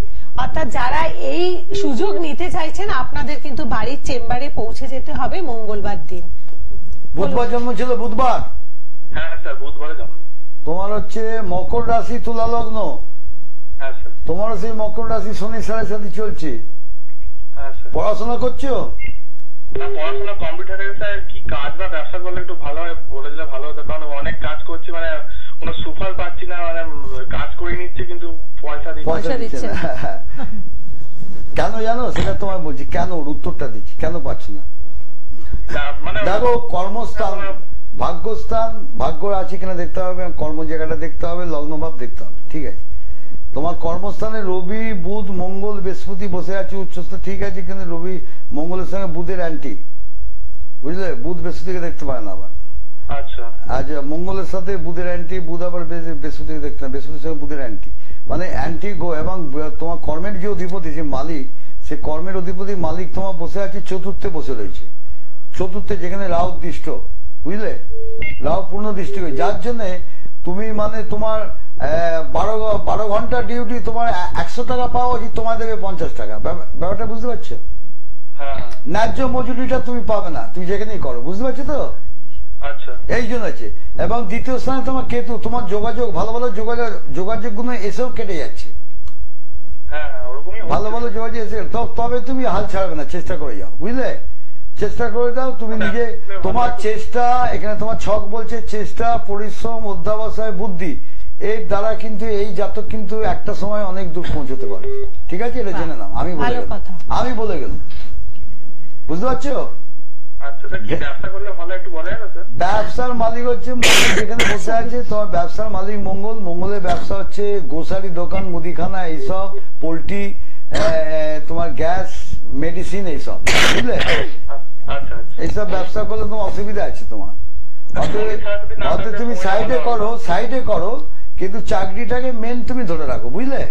অর্থাৎ যারা এই সুযোগ নিতে চাইছেন, আপনাদের কিন্তু বাড়ির চেম্বারে পৌঁছে যেতে হবে মঙ্গলবার দিন। বুধবার জন্ম ছিল? বুধবার? হ্যাঁ স্যার, বুধবারে জন্ম। তোমার হচ্ছে মকর রাশি, তুলা লগ্ন। হ্যাঁ স্যার। তোমারও সেই মকর রাশি, শনি 7.5 চলছে। হ্যাঁ স্যার। পড়াশোনা করছো? না, পড়াশোনা কমপ্লিট হয়ে গেছে স্যার। কি কাজ বা ব্যবসা করলে একটু ভালো হয় বলে দিলে ভালো হতো, কারণ অনেক কাজ করছি, মানে কোনো সুফল পাচ্ছি না, মানে কাজ করে নিচ্ছে কিন্তু পয়সা দিচ্ছে পয়সা পয়সা দিচ্ছে দিচ্ছে না। কেন জানো, সেটা তোমায় বলছি কেন, ওর উত্তরটা দিচ্ছি কেন পাচ্ছ না। মানে দেখো, কর্মস্থান, ভাগ্যস্থান, ভাগ্য আছে কিনা দেখতে হবে, কর্ম জায়গাটা দেখতে হবে, লগ্নভাব দেখতে হবে, ঠিক আছে। তোমার কর্মস্থানে রবি, বুধ, মঙ্গল, বৃহস্পতি বসে আছে উচ্চস্থ, ঠিক আছে, কিন্তু রবি মঙ্গলের সঙ্গে বুধের অ্যান্টি, বুঝলে, বুধ বৃহস্পতিকে দেখতে পায় না আবার। আচ্ছা আজ মঙ্গলের সাথে বুধের অ্যান্টি, বুধ আবার বৃহস্পতিকে দেখতে না, বৃহস্পতির সঙ্গে বুধের অ্যান্টি, মানে অ্যান্টি গো। এবং তোমার কর্মের যে অধিপতি, যে মালিক, সে কর্মের অধিপতি মালিক তোমার বসে আছে চতুর্থে বসে রয়েছে, চতুর্থে যেখানে রাহু দৃষ্ট, বুঝলে, রাহু পূর্ণ দৃষ্টি, যার জন্য তুমি মানে তোমার 12 ঘন্টা ডিউটি, তোমার 100 টাকা পাওয়া উচিত, তোমার দেবে 50 টাকা। ব্যাপারটা বুঝতে পারছো? হ্যাঁ ন্যায্য মজুরিটা তুমি পাবে না, তুমি যেখানেই করো, বুঝতে পারছো তো? আচ্ছা এই জন্য আছে। এবং দ্বিতীয় স্থানে তোমার কেতু, তোমার যোগাযোগ, ভালো ভালো যোগাযোগ গুলো এসেও কেটে যাচ্ছে, হ্যাঁ ওরকমই ভালো ভালো যোগাযোগ এসে, তবে তুমি হাল ছাড়বে না, চেষ্টা করে যাও, বুঝলে, চেষ্টা করে দাও তুমি নিজে। তোমার চেষ্টা, এখানে তোমার ছক বলছে চেষ্টা, পরিশ্রম, অধ্যাবসায়, বুদ্ধি, এর দ্বারা কিন্তু এই জাতক কিন্তু একটা সময় অনেক দূর পৌঁছতে পারে, ঠিক আছে, এটা জেনে নাও। আমি বলে গেলাম, বুঝতে পারছো? আচ্ছা স্যার, কি ব্যবসা করলে ভালো একটু বলেন না স্যার? ব্যবসার মালিক হচ্ছে মঙ্গল, যেখানে বসে আছে তোমার ব্যবসার মালিক মঙ্গল। মঙ্গলের ব্যবসা হচ্ছে গোসারি দোকান, মুদিখানা, এইসব, পোল্ট্রি, তোমার গ্যাস, মেডিসিন, এইসব, বুঝলে, আচ্ছা আচ্ছা এইসব ব্যবসা করলে তোমার অসুবিধা আছে তোমার। অতএব তুমি সাইডে করো, কিন্তু চাকরিটাকে মেন তুমি ধরে রাখো, বুঝলে,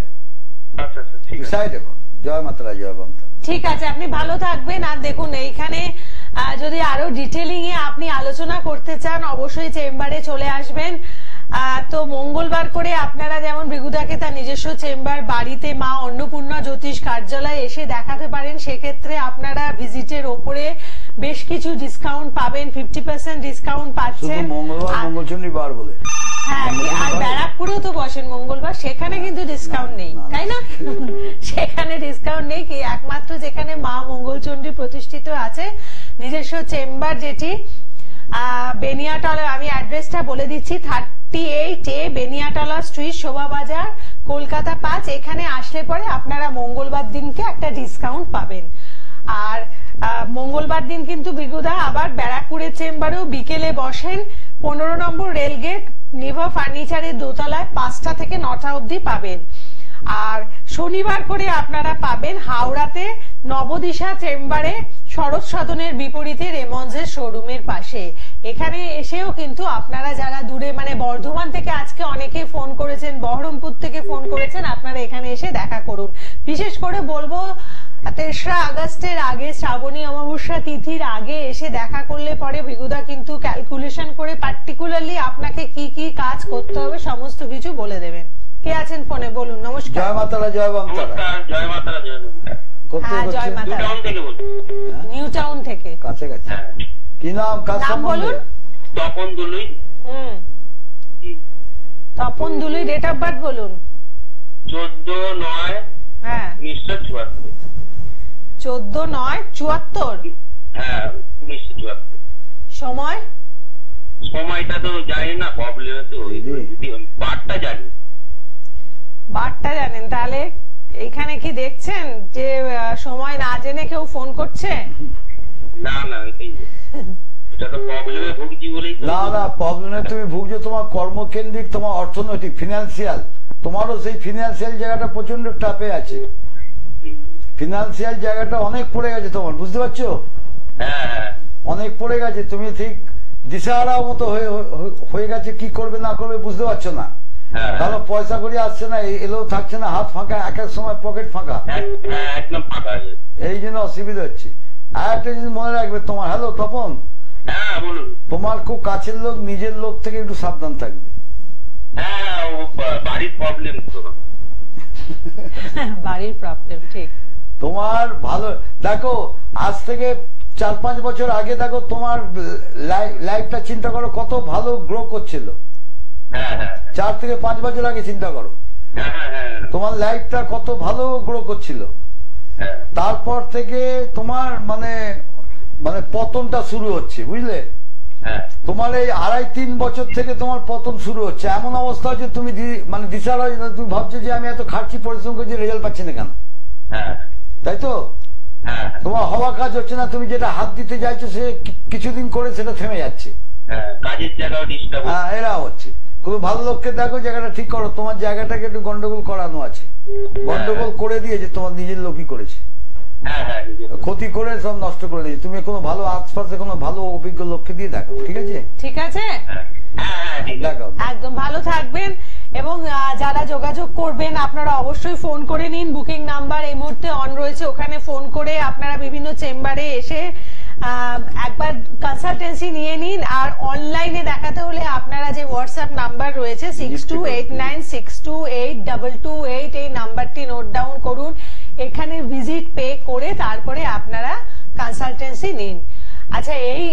আচ্ছা আচ্ছা ঠিক আছে। সাইডে করো। জয় মাতারা, জয় বন্ধু। ঠিক আছে, আপনি ভালো থাকবেন। আর দেখুন, এইখানে যদি আরো ডিটেলিং এ আপনি আলোচনা করতে চান, অবশ্যই চেম্বারে চলে আসবেন। তো মঙ্গলবার করে আপনারা যেমন ভৃগুদাকে তার নিজস্ব চেম্বার, বাড়িতে মা অন্নপূর্ণা জ্যোতিষ কার্যালয়ে এসে দেখাতে পারেন, সেক্ষেত্রে আপনারা ভিজিটের ওপরে বেশ কিছু ডিসকাউন্ট পাবেন, 50% ডিসকাউন্ট পাচ্ছেন। মঙ্গলবার মঙ্গলচন্ডী বার বলে, হ্যাঁ, আর ব্যারাকপুরেও তো বসেন মঙ্গলবার, সেখানে কিন্তু ডিসকাউন্ট নেই, তাই না? সেখানে ডিসকাউন্ট নেই, কি একমাত্র যেখানে মা মঙ্গলচন্ডী প্রতিষ্ঠিত আছে, নিজস্ব চেম্বার, যেটি বেনিয়াটলা, আমি অ্যাড্রেসটা বলে দিচ্ছি, 38A বেনিয়াটলা স্ট্রিট, শোভাবাজার, কলকাতা 5। এখানে আসলে পরে আপনারা মঙ্গলবার দিনকে একটা ডিসকাউন্ট পাবেন। আর মঙ্গলবার দিন কিন্তু বিগুদা আবার ব্যারাকপুরের চেম্বারেও বিকেলে বসেন, 15 নম্বর রেলগেট, নিভা ফার্নিচারের দোতলায়, 5টা থেকে 9টা অবধি পাবেন। আর শনিবার করে আপনারা পাবেন হাওড়াতে নবদিশা চেম্বারে, শরৎ সদনের বিপরীতে রেমন্ডসের শোরুমের পাশে। এখানে এসেও কিন্তু আপনারা যারা দূরে, মানে বর্ধমান থেকে আজকে অনেকে ফোন করেছেন, বহরমপুর থেকে ফোন করেছেন, আপনারা এখানে এসে দেখা করুন। বিশেষ করে বলবো 3রা আগস্টের আগে, শ্রাবণী অমাবস্যা তিথির আগে এসে দেখা করলে পরে ভৃগুদা কিন্তু ক্যালকুলেশন করে পার্টিকুলারলি আপনাকে কি কি কাজ করতে হবে সমস্ত কিছু বলে দেবেন। কে আছেন ফোনে, বলুন। নমস্কার। জয় মাতারা, জয় বামতারা। জয় মাতারা, জয় মাতারা। হ্যাঁ, জয় মাতারা। টাউন থেকে বলছি। নিউ টাউন থেকে। কাছাকাছি। কি নাম, কাজ নাম বলুন। Tapan Dului. Tapan Dului. Date of birth বলুন। 14/9 হ্যাঁ 1974। 14/9/74। হ্যাঁ 1974। সময়? সময়টা তো জানি না, প্রবলেম তো বারটা জানি। বারটা জানেন? তাহলে এইখানে কি দেখছেন যে সময় না জেনে কেউ ফোন করছে? না না, এটা তো প্রবলেমে ভুগছি বলেই। না, প্রবলেমে তুমি ভুগছো তোমার কর্মকেন্দ্রিক, তোমার অর্থনৈতিক, ফিনান্সিয়াল, তোমারও সেই ফিনান্সিয়াল জায়গাটা প্রচন্ড টাপে আছে, ফিনান্সিয়াল জায়গাটা অনেক পড়ে গেছে তোমার, বুঝতে পারছো? হ্যাঁ অনেক পড়ে গেছে, তুমি ঠিক দিশাহারা মতো হয়ে গেছে, কি করবে না করবে বুঝতে পারছো না। কারণ পয়সা করি আসছে না, এলেও থাকছে না, হাত ফাঁকা, এক এক সময় পকেট ফাঁকা, একদম ফাঁকা, এই জন্য অসুবিধা হচ্ছে। আর একটা জিনিস মনে রাখবে তোমার, হ্যালো তপন, হ্যাঁ বলুন। তোমার খুব কাছের লোক, নিজের লোক থেকে একটু সাবধান থাকবে। হ্যাঁ, বাড়ির প্রবলেম তো। বাড়ির প্রবলেম, ঠিক। তোমার ভালো, দেখো আজ থেকে 4-5 বছর আগে দেখো তোমার লাইফটা চিন্তা করো কত ভালো গ্রো করছিল। 4 থেকে 5 বছর আগে চিন্তা করো তোমার লাইফটা কত ভালো গ্রো করছিল। তারপর থেকে তোমার মানে পতনটা শুরু হচ্ছে, বুঝলে? হ্যাঁ তোমার এই 2.5-3 বছর থেকে তোমার পতন শুরু হচ্ছে। এমন অবস্থা হচ্ছে তুমি মানে দিশাহারা, তুমি ভাবছো যে আমি এত খাটছি পরিশ্রম করছি, রেজাল্ট পাচ্ছি না কেন, হ্যাঁ তাই তো? হ্যাঁ তোমার হওয়া কাজ হচ্ছে না, তুমি যেটা হাত দিতে চাইছো সে কিছুদিন করে সেটা থেমে যাচ্ছে। হ্যাঁ কাজের জায়গাও ডিস্টার্ব। হ্যাঁ, এরা হচ্ছে। কোনো ভালো লোককে দেখো, জায়গাটা ঠিক করো। তোমার জায়গাটাকে একটু গন্ডগোল করানো আছে, গন্ডগোল করে দিয়েছে, তোমার নিজের লোকই করেছে, হ্যাঁ হ্যাঁ ক্ষতি করে সব নষ্ট করে দিয়েছে। তুমি কোনো ভালো আশপাশে কোনো ভালো অভিজ্ঞ লোককে দিয়ে দেখো, ঠিক আছে? ঠিক আছে, হ্যাঁ হ্যাঁ দেখো। একদম ভালো থাকবেন। এবং যারা যোগাযোগ করবেন আপনারা অবশ্যই ফোন করে নিন। বুকিং নাম্বার এই মুহূর্তে অন রয়েছে, ওখানে ফোন করে আপনারা বিভিন্ন চেম্বারে এসে একবার কনসালটেন্সি নিয়ে নিন। আর অনলাইনে দেখাতে হলে আপনারা যে হোয়াটসঅ্যাপ নাম্বার রয়েছে 6289628228, এই নাম্বারটি নোট ডাউন করুন। এখানে ভিজিট পে করে তারপরে আপনারা কনসালটেন্সি নিন। আচ্ছা, এই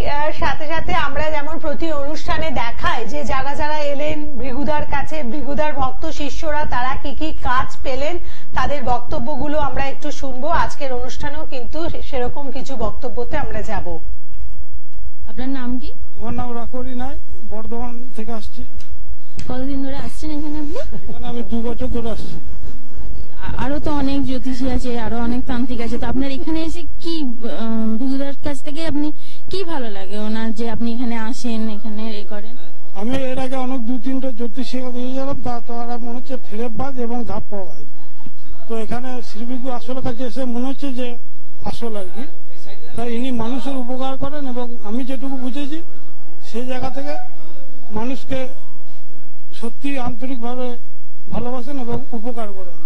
সাথে সাথে আমরা যেমন প্রতি অনুষ্ঠানে দেখাই যে যারা যারা এলেন ভৃগুদার কাছে, ভৃগুদার ভক্ত শিষ্যরা তারা কি কি কাজ পেলেন তাদের বক্তব্যগুলো আমরা একটু শুনবো। আজকের অনুষ্ঠানেও কিন্তু সেরকম কিছু বক্তব্যতে আমরা যাব। আপনার নাম কি? আমার নাম রাখরি নাই, বর্ধমান থেকে আসছি। কতদিন ধরে আসছেন এখানে আপনি? এখানে আমি 2 বছর ধরে আসছি। আরো তো অনেক জ্যোতিষী আছে, আরো অনেক তান্ত্রিক আছে, তো আপনার এখানে এসে কি ভিগুদার কাছ থেকে আপনি কি ভালো লাগে ওনার যে আপনি এখানে আসেন, এখানে এ করেন? আমি এর আগে অনেক 2-3টা জ্যোতিষী দিয়ে গেলাম, তো আর মনে হচ্ছে ফেরেববাজ এবং ধাপ্পাবাজ। তো এখানে শ্রীবিগু আসলের কাছে এসে মনে হচ্ছে যে আসল আর কি। তাই ইনি মানুষের উপকার করেন এবং আমি যেটুকু বুঝেছি সেই জায়গা থেকে মানুষকে সত্যি আন্তরিকভাবে ভালোবাসেন এবং উপকার করেন।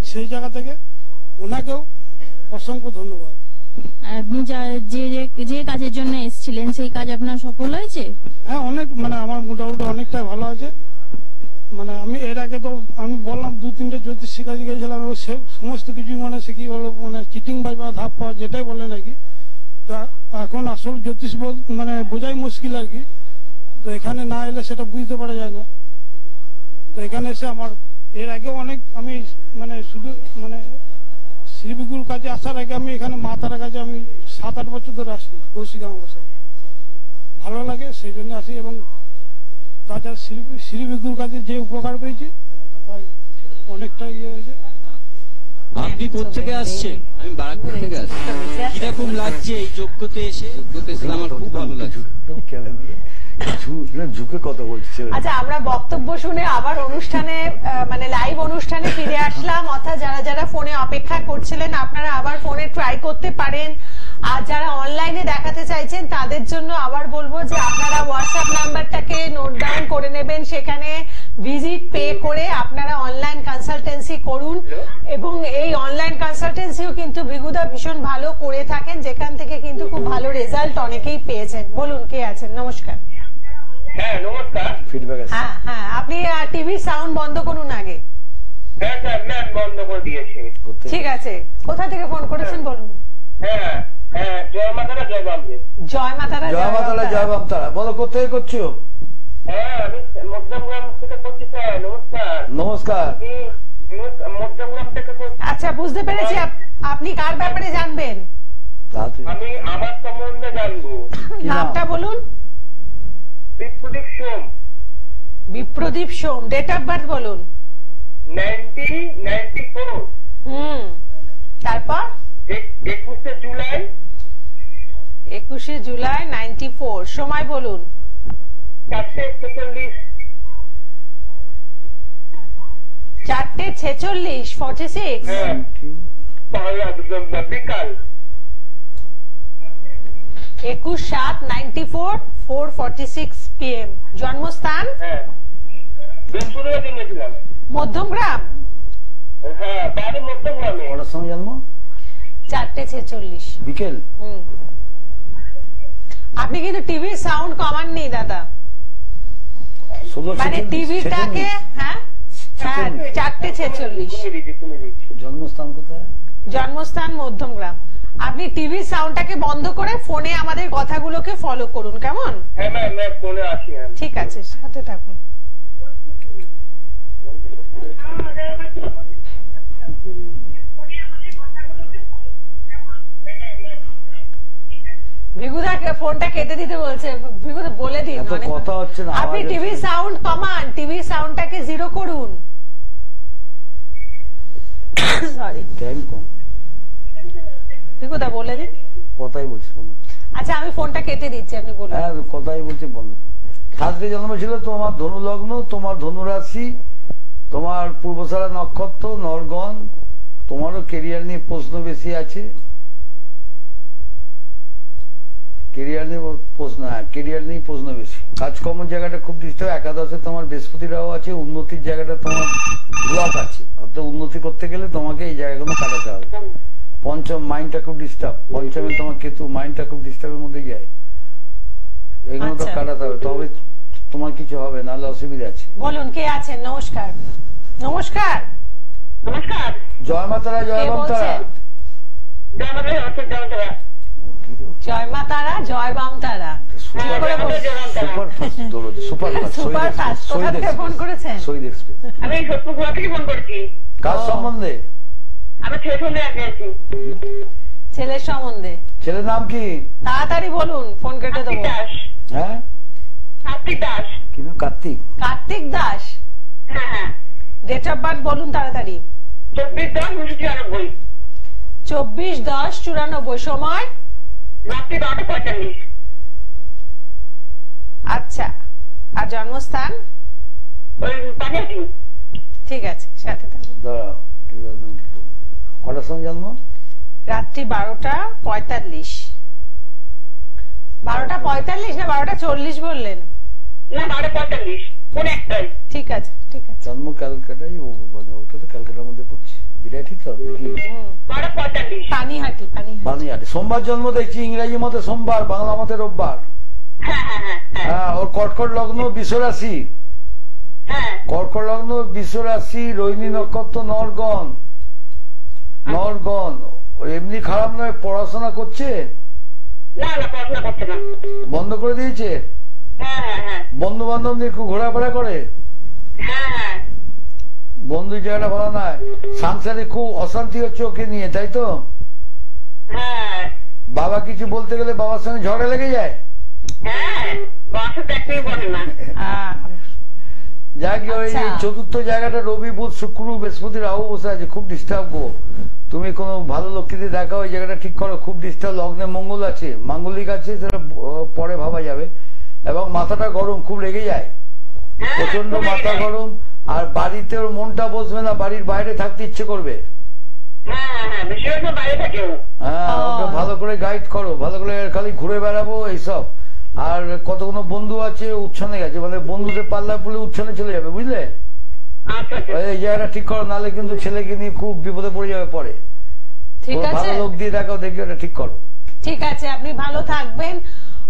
সেই জায়গা থেকে ওনাকেও অসংখ্য ধন্যবাদ। আপনি যে কাজের জন্য এসেছিলেন সেই কাজ আপনার সফল হয়েছে? হ্যাঁ, অনেক, মানে আমার মোটামুটি অনেকটাই ভালো আছে। মানে আমি এর আগে তো আমি বললাম 2-3টে জ্যোতিষ শিখাতে গিয়েছিলাম, সমস্ত কিছু মানে শিখি হলো মানে চিটিং বাই বা ধাপ পাওয়া যেটাই বলে নাকি। তো এখন আসল জ্যোতিষ মানে বোঝাই মুশকিল আর কি। তো এখানে না এলে সেটা বুঝতে পারা যায় না। তো এখানে এসে আমার এর আগেও অনেক আমি মানে শুধু মানে শ্রীবিগুর কাছে আসার আগে আমি এখানে মাতার কাছে আমি 7-8 বছর ধরে আসছি, কৌশিক আমাবস্যা। ভালো লাগে সেই জন্য আসি। এবং তাছাড়া শ্রীবিগুর কাছে যে উপকার পেয়েছি তাই অনেকটা ইয়ে হয়েছে। আপনি কোথেকে আসছেন? আমি বারাকপুর থেকে আসছি। কিরকম লাগছে এই যোগ্যতে এসে? আমার খুব ভালো লাগছে। ঝুঁকে কথা বলছে। আচ্ছা, আমরা বক্তব্য শুনে আবার অনুষ্ঠানে মানে লাইভ অনুষ্ঠানে ফিরে আসলাম। অর্থাৎ যারা যারা ফোনে অপেক্ষা করছিলেন আপনারা আবার ফোনে ট্রাই করতে পারেন। আর যারা অনলাইনে দেখাতে চাইছেন তাদের জন্য আবার বলবো যে আপনারা হোয়াটসঅ্যাপ নাম্বারটাকে নোট ডাউন করে নেবেন, সেখানে ভিজিট পে করে আপনারা অনলাইন কনসালটেন্সি করুন। এবং এই অনলাইন কনসালটেন্সিও কিন্তু ভৃগুদা ভীষণ ভালো করে থাকেন, যেখান থেকে কিন্তু খুব ভালো রেজাল্ট অনেকেই পেয়েছেন। বলুন, কে আছেন? নমস্কার। হ্যাঁ নমস্কার। ফিডব্যাক আছে? হ্যাঁ হ্যাঁ, আপনি টিভি সাউন্ড বন্ধ করুন আগে। হ্যাঁ স্যার, ম্যাম বন্ধ করে দিয়েছে। ঠিক আছে, কোথা থেকে ফোন করেছেন বলুন? হ্যাঁ হ্যাঁ, জয় মাতারা জয় বামদেব। জয় মাতারা জয় মাতারা জয় বামতারা। বলো, কোথায় করছো? হ্যাঁ, আমি মধ্যমগ্রাম থেকে করছি স্যার। নমস্কার। নমস্কার। মধ্যমগ্রাম থেকে করছি। আচ্ছা, বুঝতে পেরেছি। আপনি কার ব্যাপারে জানবেন? আমি আমার সম্বন্ধে জানবো। নামটা বলুন। বিপ্রদীপ সোম। বিপ্রদীপ সোম। ডেট অফ বার্থ বলুন। 1994। তারপর 21শে জুলাই। 21শে জুলাই 94। সময় বলুন। 4:46। 4:46, 46। হ্যাঁ, বিকাল। 21/7/94, 4:46 PM। জন্মস্থান? হ্যাঁ, বৃহস্পতিবার জন্মেছিলাম। মধ্যমগ্রাম? হ্যাঁ, বাড়ি মধ্যমগ্রামে। কটার সময় জন্ম? 4:46 বিকেল। আপনি কিন্তু টিভি সাউন্ড কমাননি দাদা, মানে টিভিটাকে। হ্যাঁ হ্যাঁ, 4:46। জন্মস্থান কোথায়? জন্মস্থান মধ্যমগ্রাম। আপনি টিভি সাউন্ডটাকে বন্ধ করে ফোনে আমাদের কথাগুলোকে ফলো করুন, কেমন? হ্যাঁ ম্যাম, ম্যাম ফোনে আসি। ঠিক আছে, সাথে থাকুন। ভিগু ভৃগুদাকে ফোনটা কেটে দিতে বলছে। ভৃগুদা বলে দিন, এত অনেক- কথা হচ্ছে না, আপনি আওয়াজ টিভি হচ্ছে। সাউন্ড কমান, টিভি সাউন্ডটাকে 0 করুন। সরি, টাইম কম, ভৃগুদা বলে দিন। কথাই বলছি বন্ধু। আচ্ছা, আমি ফোনটা কেটে দিচ্ছি, আপনি বলুন। হ্যাঁ, কথাই বলছি বন্ধু। শাস্ত্রে জন্ম ছিল তোমার ধনু লগ্ন, তোমার ধনু রাশি, তোমার পূর্বসারা নক্ষত্র, নরগণ। তোমারও কেরিয়ার নিয়ে প্রশ্ন বেশি আছে। কেরিয়ার নিয়ে প্রশ্ন, হ্যাঁ কেরিয়ার নিয়ে প্রশ্ন বেশি। কাজকর্মের জায়গাটা খুব ডিস্টার্ব। একাদশে তোমার বৃহস্পতিরাও আছে, উন্নতির জায়গাটা তোমার ব্লক আছে। অর্থাৎ উন্নতি করতে গেলে তোমাকে এই জায়গাগুলো কাটাতে হবে। পঞ্চম মাইন্ডটা খুব ডিস্টার্ব, পঞ্চমে তোমার কেতু, মাইন্ডটা খুব ডিস্টার্বের মধ্যে যায়। এগুলো তো আচ্ছা। কাটাতে হবে, তবে তোমার কিছু হবে, নাহলে অসুবিধা আছে। বলুন, কে আছেন? নমস্কার। নমস্কার, নমস্কার। জয় মাতারা, জয় কে বাম তারা। বলছেন? জয়মাতা জয়মাতা। জয় মা তারা, জয় বাম তারা। হ্যাঁ, জয়মাতা জয়মাতা। সুপার ফাস্ট দৌড়চ্ছে, সুপার ফাস্ট। Super fast. কোথা থেকে ফোন করেছেন? শহীদ এক্সপ্রেস। আমি সত্যপুরা থেকে ফোন করছি। কার সম্বন্ধে? আমি ছেলে সন্ধ্যে আছি। ছেলের সম্বন্ধে। ছেলের নাম কি? তাড়াতাড়ি বলুন, ফোন কেটে কার্তিক দেবো। দাস। হ্যাঁ, কার্তিক দাস। কি নাম? কার্তিক। কার্তিক দাস। হ্যাঁ হ্যাঁ। ডেট অফ বার্থ বলুন তাড়াতাড়ি। 24/10/1994। 24/10/94। সময়? রাত্রি 12:45। আচ্ছা, আর জন্মস্থান? ওই পানিহাটি। ঠিক আছে, সাথে থাকুন। দাঁড়াও, ঠিক আছে, কটার সময় জন্ম? রাত্রি 12:45। 12:45 না 12:40 বললেন? না 12:45। কোন একটাই? ঠিক আছে, ঠিক আছে। জন্ম ক্যালকাটাই, মানে ওটা তো ক্যালকাটার মধ্যে পড়ছে। বিরাটি তো নাকি? 12:45। পানিহাটি, পানিহাটি। বানিয়াটে। সোমবার জন্ম দেখছি, ইংরেজি মতে সোমবার, বাংলা মতে রোববার। হ্যাঁ হ্যাঁ হ্যাঁ হ্যাঁ। হ্যাঁ, ওর কর্কট লগ্ন, বৃষ রাশি। হ্যাঁ। কর্কট লগ্ন, বৃষ রাশি, রোহিণী নক্ষত্র, নরগণ। নরগণ। ওর এমনি খারাপ নয়, পড়াশোনা করছে, না না পড়াশোনা করছে না। বন্ধ করে দিয়েছে। হ্যাঁ হ্যাঁ হ্যাঁ। বন্ধু বান্ধব নিয়ে খুব ঘোরাফেরা করে। হ্যাঁ হ্যাঁ। বন্ধুর জায়গাটা ভালো নয়। সংসারে খুব অশান্তি হচ্ছে ওকে নিয়ে, তাই তো? হ্যাঁ বাবা কিছু বলতে গেলে বাবার সঙ্গে ঝগড়া লেগে যায়। হ্যাঁ। বাসা তো একটাই বলে না। যাক, ওই আচ্ছা। চতুর্থ জায়গাটা রবি বুধ শুক্র বৃহস্পতি রাহু বসে আছে, খুব ডিস্টার্ব গো। তুমি কোনো ভালো লক্ষ্মীতে দেখাও, এই জায়গাটা ঠিক করো। খুব ডিস্টার্ব। লগ্নে মঙ্গল আছে, মাঙ্গলিক আছে, সেটা পরে ভাবা যাবে। এবং মাথাটা গরম, খুব রেগে যায়, হ্যাঁ, প্রচন্ড খুব রেগে মাথা যায়। গরম। আর বাড়িতে ওর মনটা বসবে না, বাড়ির বাইরে থাকতে ইচ্ছে করবে। হ্যাঁ হ্যাঁ হ্যাঁ। বেশিরভাগ বাইরে থাকে ও। হ্যাঁ, ওকে ভালো করে গাইড করো, ভালো করে। খালি ঘুরে বেড়াবো এইসব। আর কতগুলো বন্ধু আছে উচ্ছনে গেছে, মানে বন্ধুদের পাল্লা পড়লে উচ্ছনে চলে যাবে, বুঝলে? আচ্ছা আচ্ছা। এই জায়গাটা ঠিক করো, নাহলে কিন্তু ছেলেকে নিয়ে খুব বিপদে পড়ে যাবে পরে। ঠিক কোনো আছে, ভালো লোক দিয়ে দেখাও, দেখি ওটা ঠিক করো। ঠিক আছে, আপনি ভালো থাকবেন।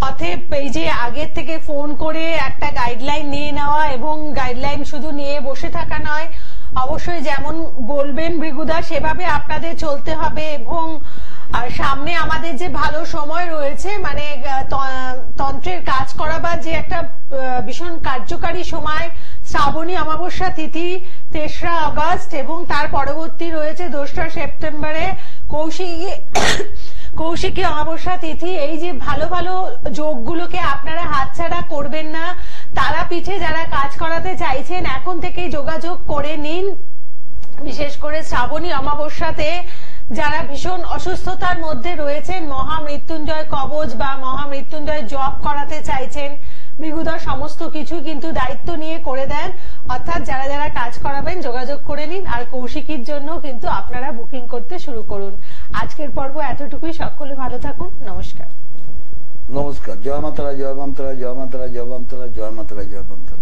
অতএব এই যে আগের থেকে ফোন করে একটা গাইডলাইন নিয়ে নেওয়া, এবং গাইডলাইন শুধু নিয়ে বসে থাকা নয়, অবশ্যই যেমন বলবেন ভৃগুদা সেভাবে আপনাদের চলতে হবে। এবং আর সামনে আমাদের যে ভালো সময় রয়েছে, মানে তন্ত্রের কাজ করাবার যে একটা ভীষণ কার্যকারী সময়, শ্রাবণী অমাবস্যা তিথি 3রা আগস্ট, এবং তার পরবর্তী রয়েছে 2রা সেপ্টেম্বরে কৌশিকী অমাবস্যা তিথি। এই যে ভালো ভালো যোগগুলোকে আপনারা হাতছাড়া করবেন না। তারাপীঠে যারা কাজ করাতে চাইছেন, এখন থেকেই যোগাযোগ করে নিন। বিশেষ করে শ্রাবণী অমাবস্যাতে যারা ভীষণ অসুস্থতার মধ্যে রয়েছেন, মহামৃত্যুঞ্জয় কবচ বা মহামৃত্যুঞ্জয় জপ করাতে চাইছেন, ভৃগুদা সমস্ত কিছু কিন্তু দায়িত্ব নিয়ে করে দেন। অর্থাৎ যারা যারা কাজ করাবেন যোগাযোগ করে নিন। আর কৌশিকীর জন্য কিন্তু আপনারা বুকিং করতে শুরু করুন। আজকের পর্ব এতটুকুই। সকলে ভালো থাকুন। নমস্কার। নমস্কার। জয় মাতারা, জয় বাম তারা, জয় মাতারা, জয় বাম তারা, জয় মাতারা, জয় বাম তারা।